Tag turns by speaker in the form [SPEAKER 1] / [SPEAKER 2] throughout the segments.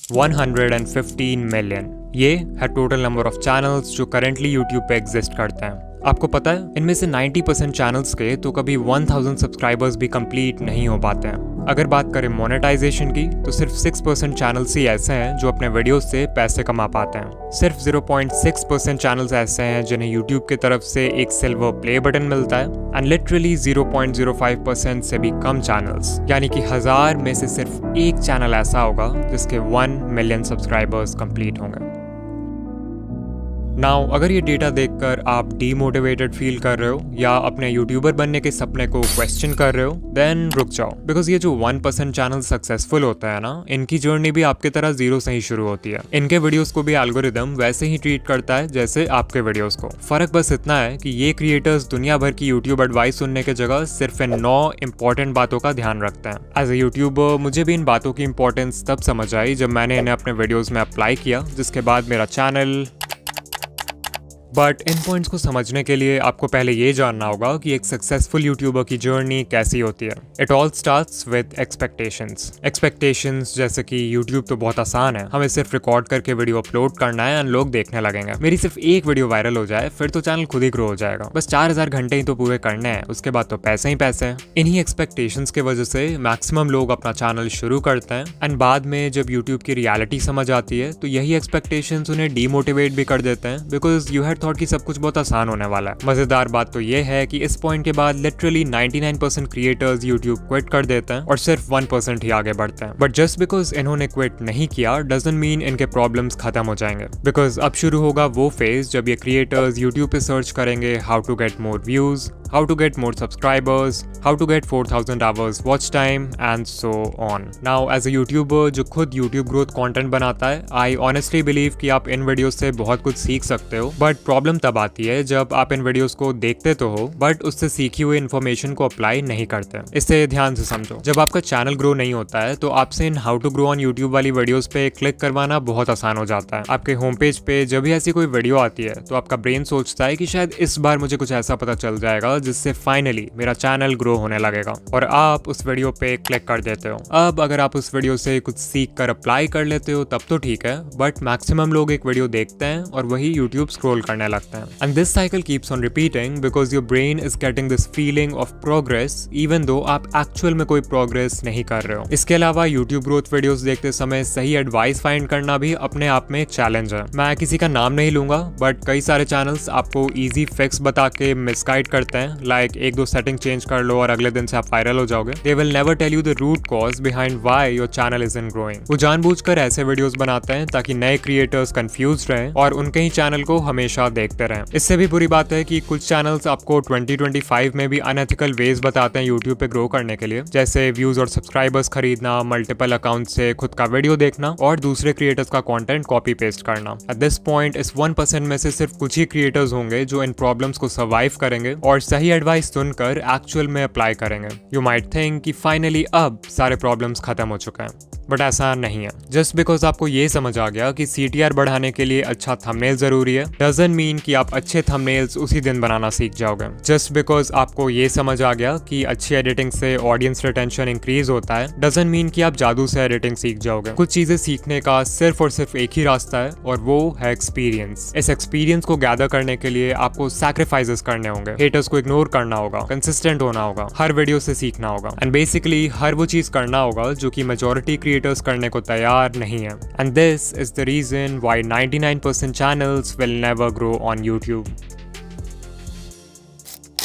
[SPEAKER 1] 115 million. ये है total number of channels जो करेंटली यूट्यूब पे एग्जिस्ट करते हैं। आपको पता है इनमें से 90% चैनल्स के तो कभी 1000 सब्सक्राइबर्स भी कंप्लीट नहीं हो पाते हैं। अगर बात करें मोनेटाइजेशन की तो सिर्फ 6% चैनल्स ही ऐसे हैं जो अपने वीडियोस से पैसे कमा पाते हैं। सिर्फ 0.6% चैनल्स ऐसे हैं जिन्हें यूट्यूब की तरफ से एक सिल्वर प्ले बटन मिलता है एंड लिटरली 0.05% से भी कम चैनल्स, यानी कि 1000 में से सिर्फ एक चैनल ऐसा होगा जिसके 1 मिलियन सब्सक्राइबर्स कंप्लीट होंगे। नाउ अगर ये डेटा देखकर आप डीमोटिवेटेड फील कर रहे हो या अपने यूट्यूबर बनने के सपने को क्वेश्चन कर रहे हो, देन रुक जाओ, बिकॉज ये जो 1% चैनल सक्सेसफुल होता है ना, इनकी जर्नी भी आपके तरह जीरो से ही शुरू होती है। इनके वीडियोस को भी एल्गोरिदम वैसे ही ट्रीट करता है जैसे आपके वीडियोस को। फर्क बस इतना है कि ये क्रिएटर्स दुनिया भर की यूट्यूब एडवाइस सुनने के जगह सिर्फ इन 9 इंपॉर्टेंट बातों का ध्यान रखते हैं। एज ए यूट्यूबर मुझे भी इन बातों की इंपॉर्टेंस तब समझ आई जब मैंने इन्हें अपने वीडियोज में अप्लाई किया, जिसके बाद मेरा चैनल। बट इन पॉइंट्स को समझने के लिए आपको पहले ये जानना होगा कि एक सक्सेसफुल यूट्यूबर की जर्नी कैसी होती है। It all starts with expectations जैसे कि यूट्यूब तो बहुत आसान है, हमें सिर्फ रिकॉर्ड करके वीडियो अपलोड करना है एंड लोग देखने लगेंगे। मेरी सिर्फ एक वीडियो वायरल हो जाए फिर तो चैनल खुद ही ग्रो हो जाएगा। बस 4000 घंटे ही तो पूरे करने हैं, उसके बाद तो पैसे ही पैसे हैं। इन्हीं एक्सपेक्टेशंस के वजह से मैक्सिमम लोग अपना चैनल शुरू करते हैं एंड बाद में जब यूट्यूब की रियलिटी समझ आती है तो यही एक्सपेक्टेशंस उन्हें डीमोटिवेट भी कर देते हैं, बिकॉज यू हैड थॉट कि सब कुछ बहुत आसान होने वाला है। मजेदार बात तो ये है कि इस पॉइंट के बाद लिटरली 99% क्रिएटर्स यूट्यूब क्विट कर देते हैं और सिर्फ 1% ही आगे बढ़ते हैं। बट जस्ट बिकॉज इन्होंने क्विट नहीं किया डजंट मीन इनके प्रॉब्लम्स खत्म हो जाएंगे, बिकॉज अब शुरू होगा वो फेज जब ये क्रिएटर्स यूट्यूब पे सर्च करेंगे how to get more views, how to get more subscribers, how to get 4000 hours watch time and so on. Now as a YouTuber जो खुद YouTube growth content बनाता है, I honestly believe कि आप इन videos से बहुत कुछ सीख सकते हो, बट प्रॉब्लम तब आती है जब आप इन वीडियोस को देखते तो हो बट उससे सीखी हुई इन्फॉर्मेशन को अप्लाई नहीं करते। इससे ध्यान से समझो, जब आपका चैनल ग्रो नहीं होता है तो आपसे in how to grow on YouTube वाली वीडियोस पे क्लिक करवाना बहुत आसान हो जाता है। आपके होम पेज पे जब भी ऐसी कोई वीडियो आती है तो आपका ब्रेन सोचता है कि शायद इस बार मुझे कुछ ऐसा पता चल जाएगा जिससे फाइनली मेरा चैनल ग्रो होने लगेगा, और आप उस वीडियो पे क्लिक कर देते हो। अब अगर आप उस वीडियो से कुछ सीख कर अप्लाई कर लेते हो तब तो ठीक है, बट मैक्सिमम लोग एक वीडियो देखते हैं और वही यूट्यूब स्क्रॉल करने लगते हैं and this cycle keeps on repeating because your brain is getting this feeling of progress even though आप एक्चुअल में कोई प्रोग्रेस नहीं कर रहे हो। इसके अलावा यूट्यूब ग्रोथ वीडियोस देखते समय सही एडवाइस फाइंड करना भी अपने आप में एक चैलेंज है। मैं किसी का नाम नहीं लूंगा बट कई सारे चैनल्स आपको इजी फिक्स बता के मिसगाइड करते हैं, लाइक एक दो सेटिंग चेंज कर लो और अगले दिन से आप वायरल हो जाओगे। They will never tell you the root cause behind why your channel isn't growing. वो जानबूझकर ऐसे वीडियोस बनाते हैं ताकि नए क्रिएटर्स कंफ्यूज रहें और उनके ही चैनल को हमेशा देखते रहें। इससे भी बुरी बात है कि कुछ चैनल्स आपको 2025 में भी अनएथिकल वेज बताते हैं यूट्यूब पे ग्रो करने के लिए, जैसे व्यूज और सब्सक्राइबर्स खरीदना, मल्टीपल अकाउंट से खुद का वीडियो देखना और दूसरे क्रिएटर्स का कंटेंट कॉपी पेस्ट करना। एट दिस पॉइंट इस 1% में से सिर्फ कुछ ही क्रिएटर्स होंगे जो इन प्रॉब्लम्स को सर्वाइव करेंगे और सही एडवाइस सुनकर एक्चुअल में अप्लाई करेंगे। यू माइट थिंक कि फाइनली अब सारे प्रॉब्लम्स खत्म हो चुके हैं, बट ऐसा नहीं है। जस्ट बिकॉज आपको ये समझ आ गया कि CTR बढ़ाने के लिए अच्छा थंबनेल जरूरी है डजंट मीन कि आप अच्छे थंबनेल्स उसी दिन बनाना सीख जाओगे। जस्ट बिकॉज आपको ये समझ आ गया कि अच्छी एडिटिंग से ऑडियंस रिटेंशन इंक्रीज होता है डजंट मीन कि आप जादू से एडिटिंग सीख जाओगे। कुछ चीजें सीखने का सिर्फ और सिर्फ एक ही रास्ता है और वो है एक्सपीरियंस। इस एक्सपीरियंस को गैदर करने के लिए आपको सैक्रिफाइसेस करने होंगे, हेटर्स को इग्नोर करना होगा, कंसिस्टेंट होना होगा, हर वीडियो से सीखना होगा एंड बेसिकली हर वो चीज करना होगा जो कि मेजॉरिटी क्रिएटर्स करने को तैयार नहीं है। And this is the reason why 99% channels will never grow on YouTube.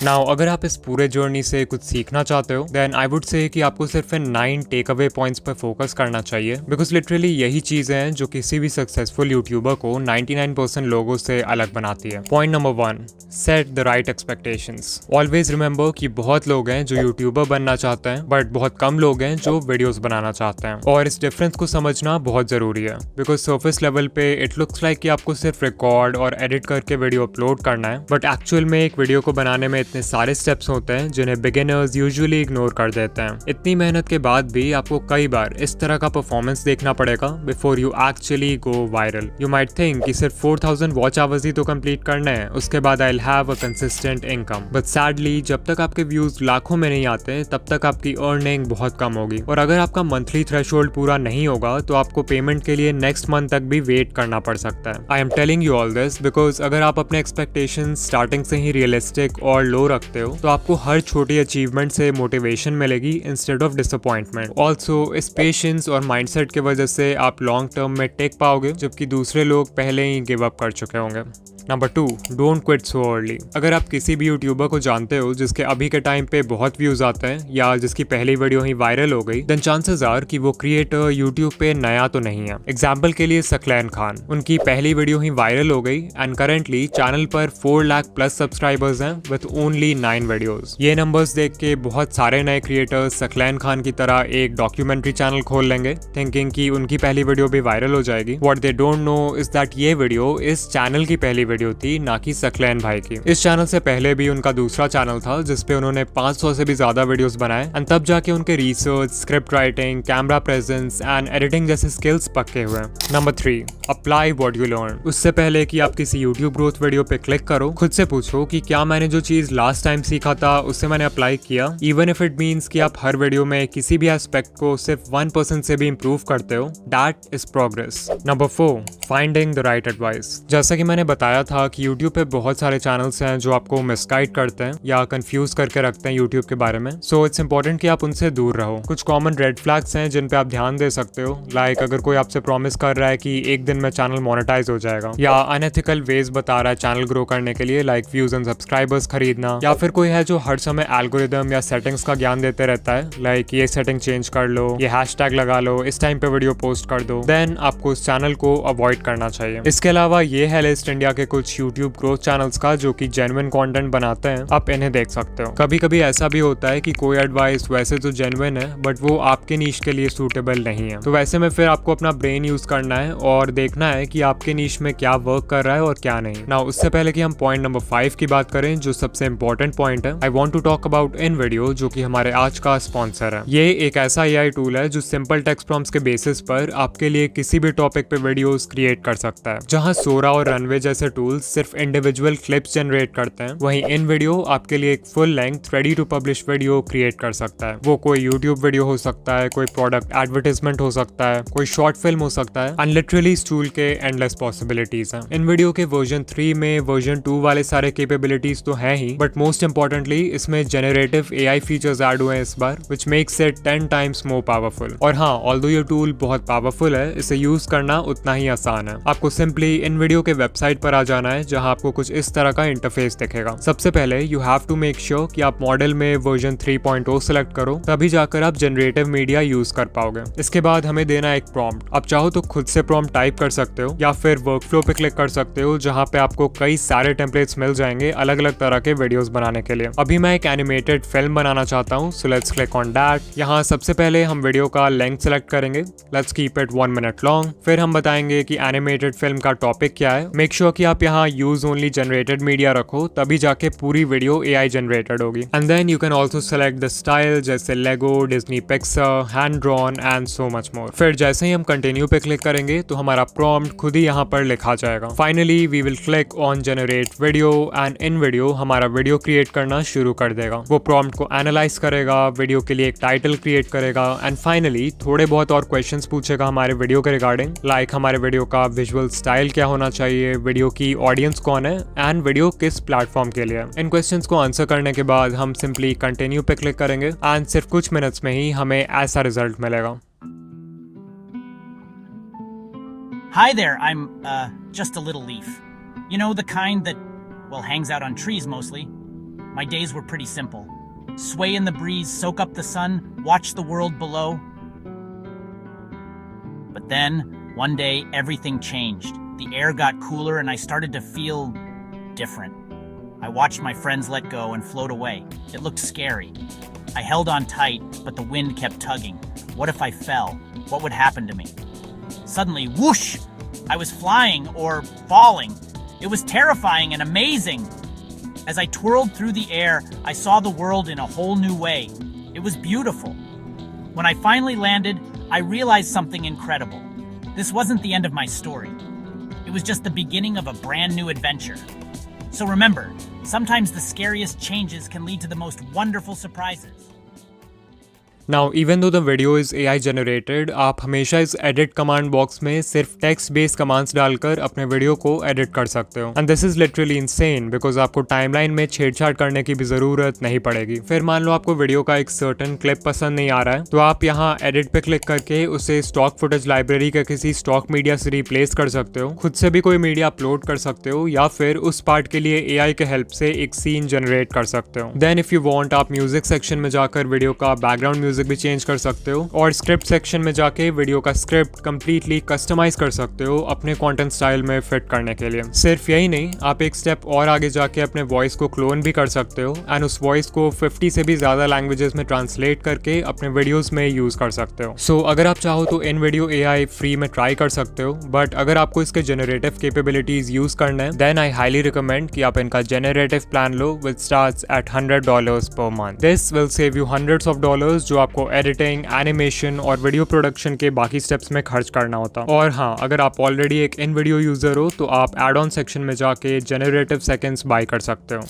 [SPEAKER 1] Now अगर आप इस पूरे जर्नी से कुछ सीखना चाहते हो देन आई वुड से कि आपको सिर्फ इन 9 टेक अवे पॉइंट्स पर फोकस करना चाहिए, बिकॉज लिटरली यही चीजें हैं जो किसी भी सक्सेसफुल यूट्यूबर को 99% लोगों से अलग बनाती है। Point number 1, set the right expectations. Always remember कि बहुत लोग हैं जो यूट्यूबर बनना चाहते हैं बट बहुत कम लोग हैं जो वीडियोस बनाना चाहते हैं, और इस डिफरेंस को समझना बहुत जरूरी है। बिकॉज सर्फेस लेवल पे इट लुक्स लाइक कि आपको सिर्फ रिकॉर्ड और एडिट करके वीडियो अपलोड करना है, बट एक्चुअल में एक वीडियो को बनाने में इतने सारे स्टेप्स होते हैं जिन्हें बिगिनर्स यूजुअली इग्नोर कर देते हैं। इतनी मेहनत के बाद भी आपको कई बार इस तरह का परफॉर्मेंस देखना पड़ेगा before you actually go viral. You might think कि सिर्फ 4000 वॉच आवर्स ही तो कंप्लीट करने हैं, उसके बाद I will have a consistent income. But sadly जब तक आपके व्यूज लाखों में नहीं आते तब तक आपकी अर्निंग बहुत कम होगी, और अगर आपका मंथली थ्रेशोल्ड पूरा नहीं होगा तो आपको पेमेंट के लिए नेक्स्ट मंथ तक भी वेट करना पड़ सकता है। I am telling you all this because अगर आप अपने एक्सपेक्टेशन स्टार्टिंग से ही रियलिस्टिक और लो रखते हो तो आपको हर छोटी अचीवमेंट से मोटिवेशन मिलेगी इंस्टेड ऑफ डिसअपॉइंटमेंट। ऑल्सो इस पेशेंस और माइंडसेट की वजह से आप लॉन्ग टर्म में टेक पाओगे, जबकि दूसरे लोग पहले ही गिव अप कर चुके होंगे। Number 2, don't quit so early. अगर आप किसी भी यूट्यूबर को जानते हो जिसके अभी के टाइम पे बहुत व्यूज आते हैं या जिसकी पहली वीडियो ही वायरल हो गई, देन चांसेस आर कि वो क्रिएटर यूट्यूब पे नया तो नहीं है। एग्जाम्पल के लिए सकलैन खान, उनकी पहली वीडियो ही वायरल हो गई एंड करेंटली चैनल पर 4 लाख प्लस सब्सक्राइबर्स हैं विद ओनली 9 वीडियोस। ये नंबर्स देख के बहुत सारे नए क्रिएटर्स सकलैन खान की तरह एक डॉक्यूमेंट्री चैनल खोल लेंगे थिंकिंग कि उनकी पहली वीडियो भी वायरल हो जाएगी। What they don't know is that ये वीडियो इस चैनल की पहली वीडियो थी, ना कि सकलैन भाई की। इस चैनल से पहले भी उनका दूसरा चैनल था जिसपे उन्होंने 500 से भी ज्यादा वीडियोस बनाए एंड तब जाके उनके research, script writing, camera presence and editing जैसे स्किल्स पक्के हुए। Number 3, apply what you learn. उससे पहले कि आप किसी यूट्यूब ग्रोथ वीडियो पे क्लिक करो, खुद से पूछो कि क्या मैंने जो चीज लास्ट टाइम सीखा था उससे मैंने अप्लाई किया, इवन इफ इट मीन्स कि आप हर वीडियो में किसी भी एस्पेक्ट को सिर्फ 1% से भी इंप्रूव करते हो, that is progress. Number 4, finding the right advice. जैसा कि मैंने बताया था कि यूट्यूब पे बहुत सारे चैनल्स हैं जो आपको मिसगाइड करते हैं या कंफ्यूज करके रखते हैं यूट्यूब के बारे में, सो इट्स इंपॉर्टेंट कि आप उनसे दूर रहो। कुछ कॉमन रेड फ्लैग्स हैं जिन पे आप ध्यान दे सकते हो, लाइक अगर कोई आपसे प्रॉमिस कर रहा है कि एक दिन में चैनल मोनेटाइज हो जाएगा, या अनएथिकल वेज बता रहा है चैनल ग्रो करने के लिए लाइक व्यूज एंड सब्सक्राइबर्स खरीदना, या फिर कोई है जो हर समय एल्गोरिदम या सेटिंग्स का ज्ञान देते रहता है लाइक ये सेटिंग चेंज कर लो, ये हैशटैग लगा लो, इस टाइम पे वीडियो पोस्ट कर दो, देन आपको उस चैनल को अवॉइड करना चाहिए। इसके अलावा ये है लिस्ट इंडिया के कुछ यूट्यूब ग्रोथ चैनल्स का जो कि जेन्युइन कंटेंट बनाते हैं, आप इन्हें देख सकते हो। कभी कभी ऐसा भी होता है कि कोई एडवाइस वैसे तो जेन्युइन है बट वो आपके नीश के लिए सूटेबल नहीं है, तो वैसे में फिर आपको अपना ब्रेन यूज करना है और देखना है कि आपके नीश में क्या वर्क कर रहा है और क्या नहीं। नाउ उससे पहले कि हम पॉइंट नंबर 5 की बात करें जो सबसे इंपॉर्टेंट पॉइंट है, I want to talk about in video जो कि हमारे आज का स्पॉन्सर है। ये एक ऐसा AI टूल है जो सिंपल टेक्स्ट प्रॉम्प्ट्स के बेसिस पर आपके लिए किसी भी टॉपिक पे वीडियोस क्रिएट कर सकता है। जहां सोरा और रनवे जैसे टूल्स सिर्फ इंडिविजुअल क्लिप्स जनरेट करते हैं, वहीं इन वीडियो आपके लिए एक full length ready to publish video create कर सकता है। वो कोई यूट्यूब वीडियो हो सकता है, कोई प्रोडक्ट एडवर्टाइजमेंट हो सकता है, कोई शॉर्ट फिल्म हो सकता है, एंड लिटरली इस टूल के एंडलेस पॉसिबिलिटीज हैं। इन वीडियो के वर्जन 3 में वर्जन 2 वाले सारे कैपेबिलिटीज तो हैं ही, बट मोस्ट इंपॉर्टेंटली इसमें जनरेटिव AI फीचर्स ऐड हुए हैं इस बार, which makes it 10 times more powerful. और हाँ, ऑल्दो ये टूल बहुत पावरफुल है, इसे यूज करना उतना ही आसान है। आपको सिंपली इन वीडियो के वेबसाइट पर आ जाना है जहां आपको कुछ इस तरह का इंटरफेस दिखेगा। सबसे पहले you have to make sure कि आप मॉडल में वर्जन 3.0 सेलेक्ट करो, तभी जाकर आप जनरेटिव मीडिया यूज कर पाओगे। इसके बाद हमें देना एक प्रॉम्प्ट। आप चाहो तो खुद से प्रॉम्प्ट टाइप कर सकते हो या फिर वर्कफ्लो पे क्लिक कर सकते हो जहां पे आपको कई सारे टेम्पलेट्स मिल जाएंगे अलग अलग तरह के वीडियोस बनाने के लिए। अभी मैं एक एनिमेटेड फिल्म बनाना चाहता हूँ, so let's click on that. यहाँ सबसे पहले हम वीडियो का लेंथ सेलेक्ट करेंगे, let's keep it 1 minute long. फिर हम बताएंगे कि एनिमेटेड फिल्म का टॉपिक क्या है। मेक श्योर कि आप यहाँ यूज ओनली जनरेटेड मीडिया रखो, तभी जाके पूरी वीडियो AI जनरेटेड होगी। And then you can also select the style जैसे Lego, Disney Pixar, hand drawn and so much more. फिर जैसे ही हम कंटिन्यू पे क्लिक करेंगे तो हमारा प्रॉम्प्ट खुद ही यहाँ पर लिखा जाएगा। Finally we will click on generate video and in video हमारा वीडियो क्रिएट करना शुरू कर देगा। वो प्रॉम्प्ट को एनालाइज करेगा, वीडियो के लिए एक टाइटल क्रिएट करेगा एंड फाइनली थोड़े बहुत और क्वेश्चंस पूछेगा हमारे वीडियो के रिगार्डिंग, लाइक हमारे वीडियो का विजुअल स्टाइल क्या होना चाहिए, वीडियो की ऑडियंस कौन है एंड वीडियो किस प्लेटफॉर्म के लिए। इन क्वेश्चंस को आंसर करने के बाद हम सिंपली कंटिन्यू पे क्लिक करेंगे एंड सिर्फ कुछ मिनट्स में ही हमें ऐसा रिजल्ट मिलेगा।
[SPEAKER 2] Hi there, I'm just a little leaf. You know, the kind that, well, hangs out on trees mostly. My days were pretty simple. Sway in the breeze, soak up the sun, watch the world below. But then, one day, everything changed. The air got cooler and I started to feel different. I watched my friends let go and float away. It looked scary. I held on tight, but the wind kept tugging. What if I fell? What would happen to me? Suddenly, whoosh! I was flying or falling. It was terrifying and amazing. As I twirled through the air, I saw the world in a whole new way. It was beautiful. When I finally landed, I realized something incredible. This wasn't the end of my story. It was just the beginning of a brand new adventure. So remember, sometimes the scariest changes can lead to the most wonderful surprises.
[SPEAKER 1] Now, even though the video is AI generated, आप हमेशा इस edit command box में सिर्फ text based commands डालकर अपने video को edit कर सकते हो. And this is literally insane because आपको timeline में छेड़छाड़ करने की भी ज़रूरत नहीं पड़ेगी. फिर मान लो आपको वीडियो का एक certain clip पसंद नहीं आ रहा है, तो आप यहाँ edit पे क्लिक करके उसे stock footage library के किसी stock media से replace कर सकते हो, खुद से भी कोई मीडिया अपलोड कर सकते हो, या फिर उस पार्ट के लिए AI के हेल्प से एक सीन जनरेट कर सकते हो. Then if you want, आप म्यूजिक सेक्शन में जाकर वीडियो का बैकग्राउंड म्यूजिक भी चेंज कर सकते हो, और स्क्रिप्ट सेक्शन में जाके वीडियो का स्क्रिप्ट कंप्लीटली कस्टमाइज कर सकते हो अपने कंटेंट स्टाइल में फिट करने के लिए. सिर्फ यही नहीं, आप एक स्टेप और आगे जाके अपने वॉइस को क्लोन भी कर सकते हो एंड उस वॉइस को 50 से भी ज्यादा लैंग्वेजेस में ट्रांसलेट करके अपने वीडियोस में यूज कर सकते हो. सो अगर आप चाहो तो इन वीडियो AI फ्री में ट्राई कर सकते हो, बट अगर आपको इसके जेनरेटिव कैपेबिलिटीज यूज करना है, देन आई हाईली रिकमेंड कि आप इनका generative plan low with starts at $100 per month. This will save you hundreds of dollars जो आपको एडिटिंग, एनिमेशन और वीडियो प्रोडक्शन के बाकी स्टेप्स में खर्च करना होता. और हाँ, अगर आप ऑलरेडी एक इन वीडियो यूजर हो तो आप एड ऑन सेक्शन में जाके जेनरेटिव सेकेंड्स बाय कर सकते हो.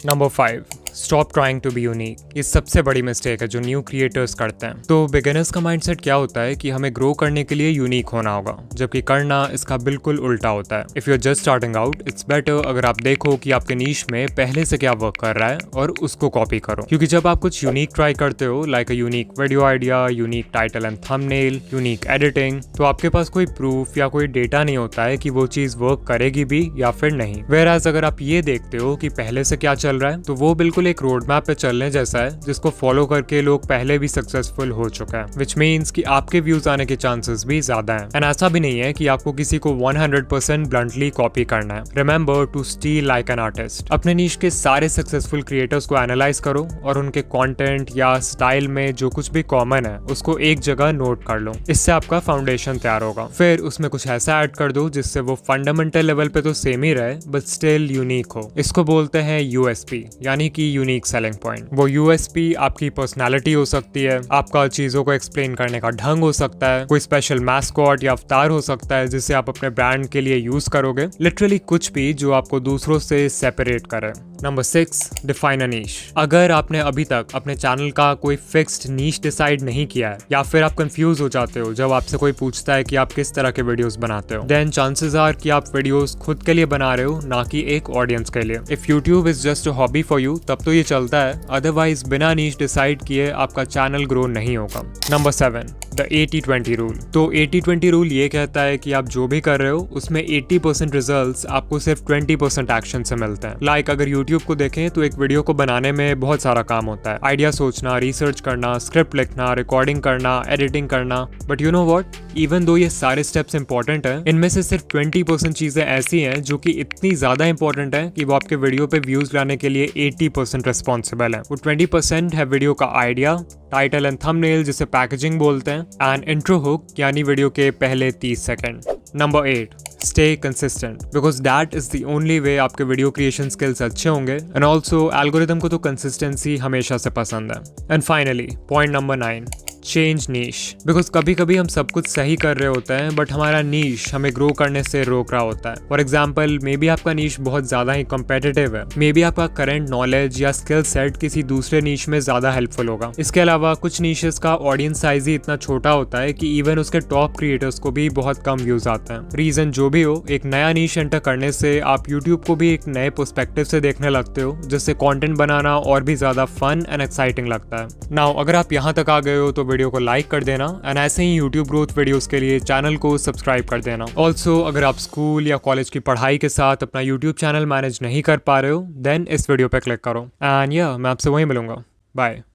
[SPEAKER 1] Number 5, stop trying to be unique. ये सबसे बड़ी मिस्टेक है जो न्यू क्रिएटर्स करते हैं. तो बिगिनर्स का माइंडसेट क्या होता है कि हमें ग्रो करने के लिए यूनिक होना होगा, जबकि करना इसका बिल्कुल उल्टा होता है. If you are just starting out, it's better अगर आप देखो कि आपके नीश में पहले से क्या वर्क कर रहा है और उसको कॉपी करो. क्योंकि जब आप कुछ यूनिक ट्राई करते हो, like a unique video idea, unique title and thumbnail, unique editing, तो आपके पास कोई प्रूफ या कोई डेटा नहीं होता है कि वो चीज वर्क करेगी भी या फिर नहीं. वेयरएज अगर आप ये देखते हो कि पहले से क्या चल रहा है, तो वो बिल्कुल एक रोड मैप पे चलने जैसा है जिसको फॉलो करके लोग पहले भी सक्सेसफुल हो चुका है, विच मीन्स कि आपके व्यूज आने के चांसेस भी ज्यादा हैं. एंड ऐसा भी नहीं है कि आपको किसी को 100% ब्लंटली कॉपी करना है. Remember to steal like an artist. अपने नीश के सारे सक्सेसफुल क्रिएटर्स को एनालाइज करो और उनके कंटेंट या स्टाइल में जो कुछ भी कॉमन है उसको एक जगह नोट कर लो. इससे आपका फाउंडेशन तैयार होगा. फिर उसमें कुछ ऐसा ऐड कर दो जिससे वो फंडामेंटल लेवल पे तो सेम ही रहे बट स्टिल यूनिक हो. इसको बोलते हैं USP, यानी कि यूनिक सेलिंग पॉइंट. वो USP आपकी पर्सनालिटी हो सकती है, आपका चीजों को एक्सप्लेन करने का ढंग हो सकता है, कोई स्पेशल मैस्कॉट या अवतार हो सकता है जिसे आप अपने ब्रांड के लिए यूज करोगे. लिटरली कुछ भी जो आपको दूसरों से सेपरेट करे. नंबर 6, डिफाइन अ नीश. अगर आपने अभी तक अपने चैनल का कोई फिक्स्ड नीश डिसाइड नहीं किया है, या फिर आप कंफ्यूज हो जाते हो जब आपसे कोई पूछता है कि आप किस तरह के वीडियोस बनाते हो, देन चांसेस आर कि आप वीडियोस खुद के लिए बना रहे हो, ना कि एक ऑडियंस के लिए. If YouTube is just a hobby for you, तब तो ये चलता है, अदरवाइज बिना नीश डिसाइड किए आपका चैनल ग्रो नहीं होगा. Number 7, the 80-20 rule. तो 80-20 रूल ये कहता है कि आप जो भी कर रहे हो उसमें 80% रिजल्ट्स आपको सिर्फ 20% एक्शन से मिलते हैं. लाइक अगर यूट्यूब को देखें तो एक वीडियो को बनाने में बहुत सारा काम होता है. आइडिया सोचना, रिसर्च करना, स्क्रिप्ट लिखना, रिकॉर्डिंग करना, एडिटिंग करना. But you know what, even though ये सारे स्टेप्स इंपॉर्टेंट हैं, इनमें से सिर्फ 20% चीजें ऐसी हैं जो कि इतनी ज्यादा इंपॉर्टेंट है कि वो आपके वीडियो पे व्यूज लाने के लिए 80% रिस्पॉन्सिबल है. वो 20% है वीडियो का आइडिया, टाइटल एंड थंबनेल जिसे पैकेजिंग बोलते हैं, एंड इंट्रो हुक यानी वीडियो के पहले 30 second. Number 8, stay consistent, because that is the only way आपके वीडियो क्रिएशन स्किल्स अच्छे होंगे. एंड ऑल्सो एल्गोरिदम को तो कंसिस्टेंसी हमेशा से पसंद है. And finally point number 9, change niche. Because कभी कभी हम सब कुछ सही कर रहे होते हैं बट हमारा नीश हमें ग्रो करने से रोक रहा होता है. फॉर एग्जाम्पल, मे बी आपका नीश बहुत ज्यादा ही कॉम्पिटिटिव है, मे बी आपका करंट नॉलेज या स्किल सेट किसी दूसरे नीश में ज्यादा हेल्पफुल होगा. इसके अलावा कुछ नीशेस का ऑडियंस साइज ही इतना छोटा होता है कि इवन उसके टॉप क्रिएटर्स को भी बहुत कम व्यूज आते हैं. रीजन जो भी हो, एक नया नीश एंटर करने से आप यूट्यूब को भी एक नए पर्सपेक्टिव से देखने लगते हो, जिससे कंटेंट बनाना और भी ज्यादा फन एंड एक्साइटिंग लगता है. नाउ अगर आप यहाँ तक आ गए हो तो वीडियो को लाइक कर देना, एंड ऐसे ही यूट्यूब ग्रोथ वीडियोस के लिए चैनल को सब्सक्राइब कर देना. ऑल्सो अगर आप स्कूल या कॉलेज की पढ़ाई के साथ अपना यूट्यूब चैनल मैनेज नहीं कर पा रहे हो, देन इस वीडियो पे क्लिक करो. एंड या मैं आपसे वहीं मिलूंगा. बाय.